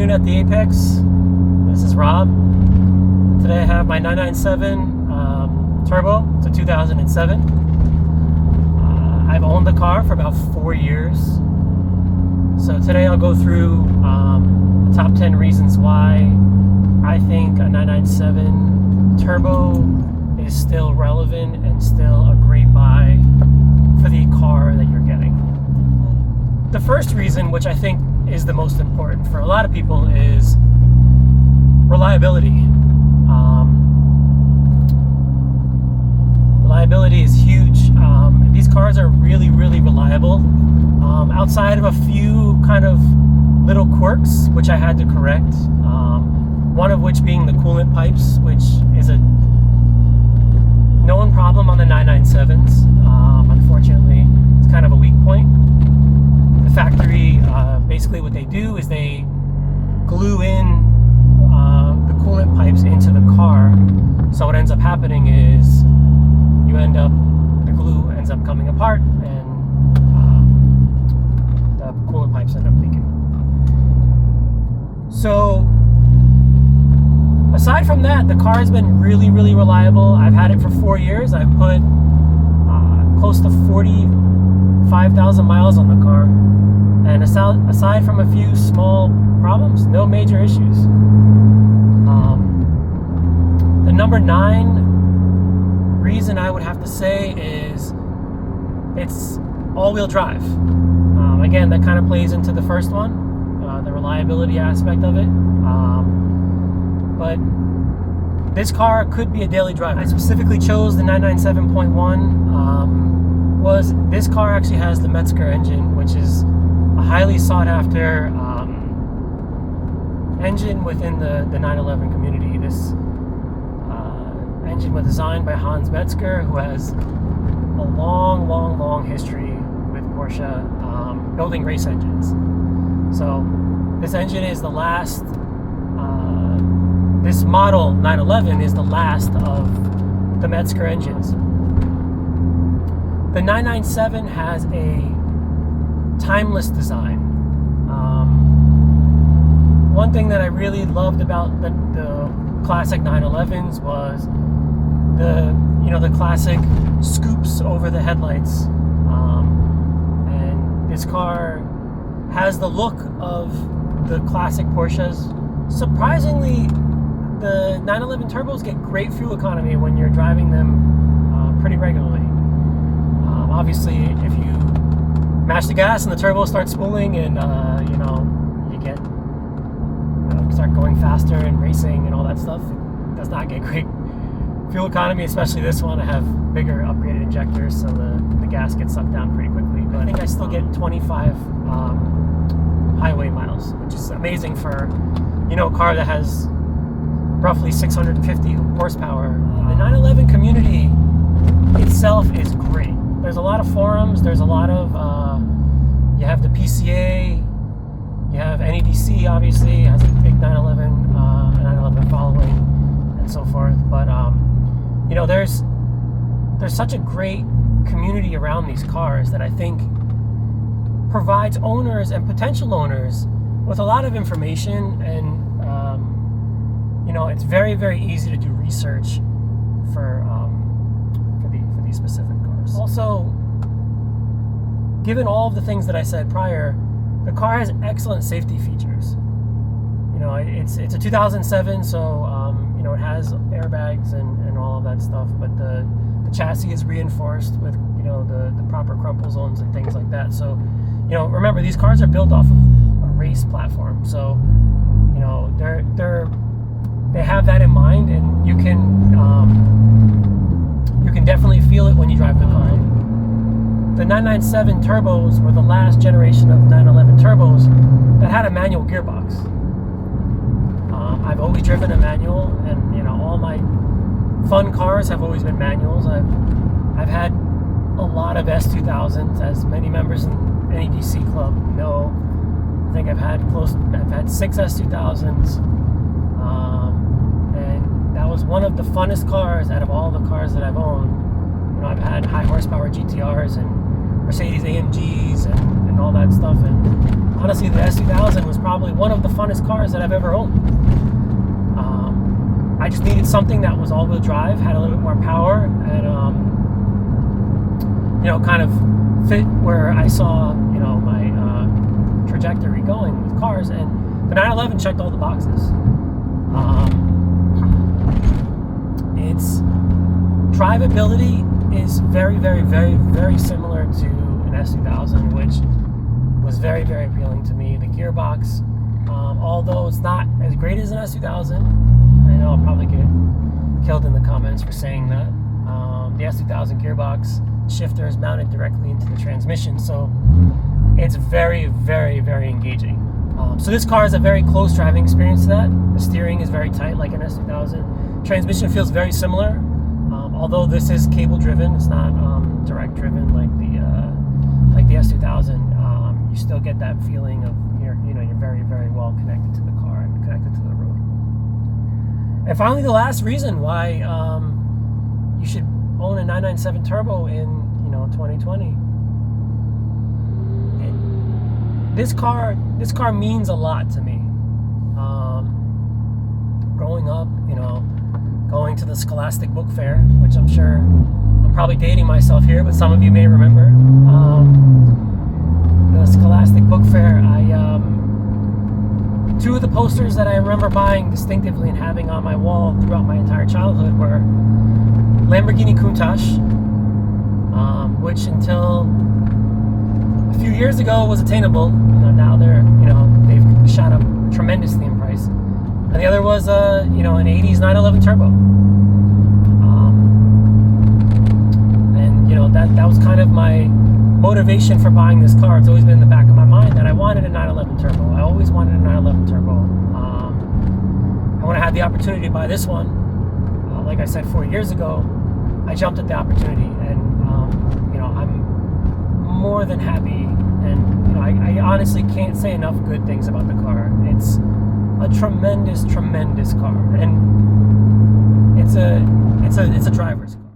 afternoon at the Apex. This is Rob. Today I have my 997 Turbo. It's a 2007. I've owned the car for about 4 years. So today I'll go through the top 10 reasons why I think a 997 Turbo is still relevant and still a great buy for the car that you're getting. The first reason, which I think is the most important for a lot of people, is reliability. Reliability is huge. These cars are really, really reliable. Outside of a few kind of little quirks, which I had to correct, one of which being the coolant pipes, which is a known problem on the 997s. Unfortunately, it's kind of a weak point. The factory, basically what they do is they glue in the coolant pipes into the car. So what ends up happening is the glue ends up coming apart and the coolant pipes end up leaking. So aside from that, the car has been really, really reliable. I've had it for 4 years. I've put close to 45,000 miles on the car. And aside from a few small problems, no major issues. The number 9 reason I would have to say is it's all-wheel drive. Again, that kind of plays into the first one, the reliability aspect of it. But this car could be a daily driver. I specifically chose the 997.1. This car actually has the Mezger engine, which is a highly sought after engine within the 911 community. This engine was designed by Mezger, who has a long history with Porsche building race engines. So this engine is the last, this model 911 is the last of the Mezger engines. The 997 has a timeless design. One thing that I really loved about the classic 911s was the classic scoops over the headlights. And this car has the look of the classic Porsches. Surprisingly, the 911 turbos get great fuel economy when you're driving them pretty regularly. Obviously, if you mash the gas and the turbo starts spooling and you start going faster and racing and all that stuff, it does not get great fuel economy, especially this one. I have bigger upgraded injectors, so the gas gets sucked down pretty quickly. But I think I still get 25 highway miles, which is amazing for a car that has roughly 650 horsepower. The 911 community itself is great. There's a lot of forums. There's a lot of you have the PCA, you have NEDC, obviously has a big 911 following and so forth. But there's such a great community around these cars that I think provides owners and potential owners with a lot of information, and it's very, very easy to do research for these specific cars. Also, given all of the things that I said prior, the car has excellent safety features. It's a 2007, so it has airbags and all of that stuff, but the chassis is reinforced with the proper crumple zones and things like that. So remember, these cars are built off of a race platform, so they have that in mind, and you can definitely feel it when you drive the car. The 997 turbos were the last generation of 911 turbos that had a manual gearbox. I've always driven a manual, and all my fun cars have always been manuals. I've had a lot of S2000s, as many members in any DC club know. I think I've had 6 S2000s, and that was one of the funnest cars out of all the cars that I've owned. I've had high horsepower GTRs and Mercedes AMGs and all that stuff, and honestly, the S2000 was probably one of the funnest cars that I've ever owned. I just needed something that was all-wheel drive, had a little bit more power, and kind of fit where I saw my trajectory going with cars. And the 911 checked all the boxes. Its drivability is very, very, very, very similar to an S2000, which was very, very appealing to me. The gearbox, although it's not as great as an S2000, I know I'll probably get killed in the comments for saying that. The S2000 gearbox shifter is mounted directly into the transmission, so it's very, very, very engaging. So this car has a very close driving experience to that. The steering is very tight like an S2000. Transmission feels very similar, although this is cable driven. It's not direct driven like the S2000. You still get that feeling of you're very, very well connected to the car and connected to the road. And finally, the last reason why you should own a 997 Turbo in 2020. This car means a lot to me. Growing up, going to the Scholastic Book Fair, which I'm sure I'm probably dating myself here, but some of you may remember. The Scholastic Book Fair, two of the posters that I remember buying distinctively and having on my wall throughout my entire childhood were Lamborghini Countach, which until a few years ago was attainable. Now they've shot up tremendously in price. And the other was an 80s 911 Turbo. And that was kind of my motivation for buying this car. It's always been in the back of my mind that I wanted a 911 Turbo. I always wanted a 911 Turbo. And when I had the opportunity to buy this one, like I said 4 years ago, I jumped at the opportunity, and I'm more than happy. And I honestly can't say enough good things about the car. It's a tremendous, tremendous car, and it's a driver's car.